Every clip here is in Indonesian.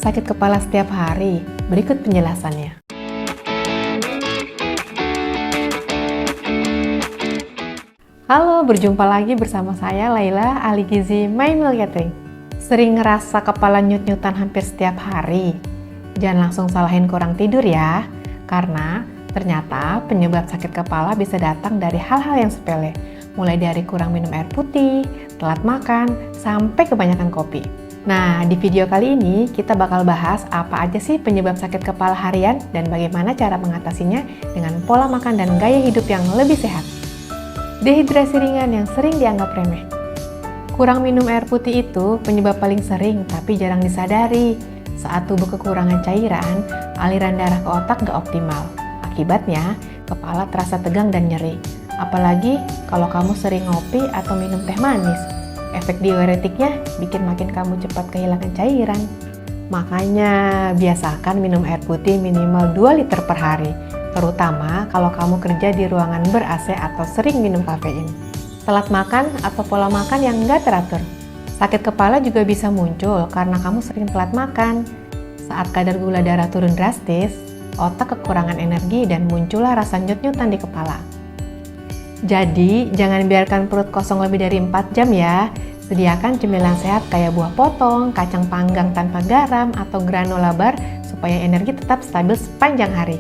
sakit kepala setiap hari? Berikut penjelasannya. Halo, berjumpa lagi bersama saya Laila, ahli gizi My Meal Catering. Sering ngerasa kepala nyut-nyutan hampir setiap hari? Jangan langsung salahin kurang tidur ya, karena ternyata penyebab sakit kepala bisa datang dari hal-hal yang sepele, mulai dari kurang minum air putih, telat makan, sampai kebanyakan kopi. Nah, di video kali ini kita bakal bahas apa aja sih penyebab sakit kepala harian dan bagaimana cara mengatasinya dengan pola makan dan gaya hidup yang lebih sehat. Dehidrasi ringan yang sering dianggap remeh. Kurang minum air putih itu penyebab paling sering tapi jarang disadari. Saat tubuh kekurangan cairan, aliran darah ke otak gak optimal. Akibatnya, kepala terasa tegang dan nyeri. Apalagi kalau kamu sering ngopi atau minum teh manis. Efek diuretiknya bikin makin kamu cepat kehilangan cairan. Makanya biasakan minum air putih minimal 2 liter per hari, terutama kalau kamu kerja di ruangan ber-AC atau sering minum kafein. Telat makan atau pola makan yang nggak teratur. Sakit kepala juga bisa muncul karena kamu sering telat makan. Saat kadar gula darah turun drastis, otak kekurangan energi dan muncullah rasa nyut-nyutan di kepala. Jadi, jangan biarkan perut kosong lebih dari 4 jam ya. Sediakan cemilan sehat kayak buah potong, kacang panggang tanpa garam, atau granola bar supaya energi tetap stabil sepanjang hari.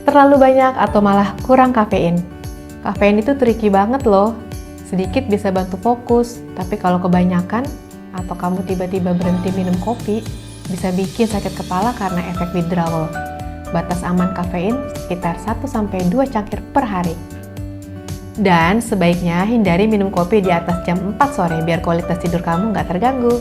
Terlalu banyak atau malah kurang kafein. Kafein itu tricky banget loh. Sedikit bisa bantu fokus, tapi kalau kebanyakan atau kamu tiba-tiba berhenti minum kopi, bisa bikin sakit kepala karena efek withdrawal. Batas aman kafein sekitar 1-2 cangkir per hari. Dan sebaiknya hindari minum kopi di atas jam 4 sore biar kualitas tidur kamu nggak terganggu.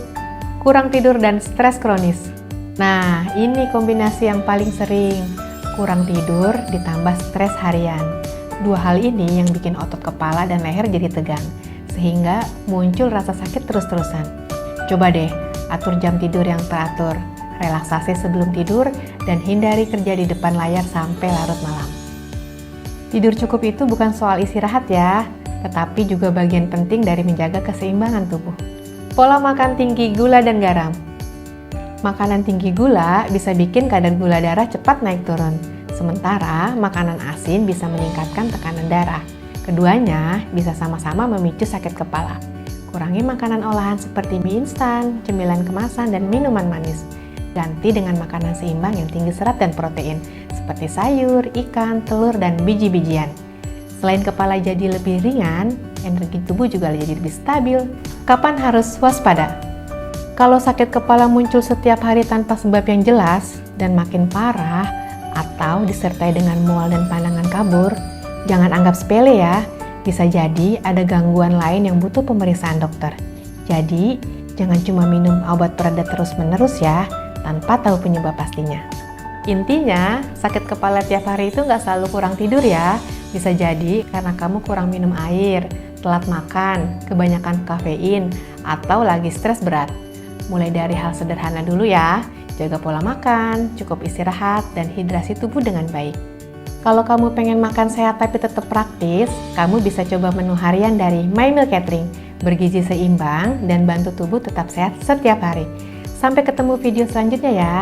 Kurang tidur dan stres kronis. Nah, ini kombinasi yang paling sering. Kurang tidur ditambah stres harian. Dua hal ini yang bikin otot kepala dan leher jadi tegang, sehingga muncul rasa sakit terus-terusan. Coba deh, atur jam tidur yang teratur, relaksasi sebelum tidur, dan hindari kerja di depan layar sampai larut malam. Tidur cukup itu bukan soal istirahat ya, tetapi juga bagian penting dari menjaga keseimbangan tubuh. Pola makan tinggi gula dan garam. Makanan tinggi gula bisa bikin kadar gula darah cepat naik turun, sementara makanan asin bisa meningkatkan tekanan darah. Keduanya bisa sama-sama memicu sakit kepala. Kurangi makanan olahan seperti mie instan, cemilan kemasan, dan minuman manis. Ganti dengan makanan seimbang yang tinggi serat dan protein, seperti sayur, ikan, telur, dan biji-bijian. Selain kepala jadi lebih ringan, energi tubuh juga jadi lebih stabil. Kapan harus waspada? Kalau sakit kepala muncul setiap hari tanpa sebab yang jelas dan makin parah, atau disertai dengan mual dan pandangan kabur, jangan anggap sepele ya. Bisa jadi ada gangguan lain yang butuh pemeriksaan dokter. Jadi, jangan cuma minum obat pereda terus-menerus ya, tanpa tahu penyebab pastinya. Intinya, sakit kepala tiap hari itu nggak selalu kurang tidur ya. Bisa jadi karena kamu kurang minum air, telat makan, kebanyakan kafein, atau lagi stres berat. Mulai dari hal sederhana dulu ya, jaga pola makan, cukup istirahat, dan hidrasi tubuh dengan baik. Kalau kamu pengen makan sehat tapi tetap praktis, kamu bisa coba menu harian dari My Meal Catering, bergizi seimbang dan bantu tubuh tetap sehat setiap hari. Sampai ketemu video selanjutnya ya.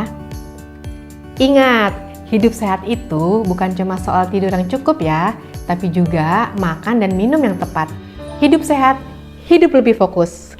Ingat, hidup sehat itu bukan cuma soal tidur yang cukup ya, tapi juga makan dan minum yang tepat. Hidup sehat, hidup lebih fokus.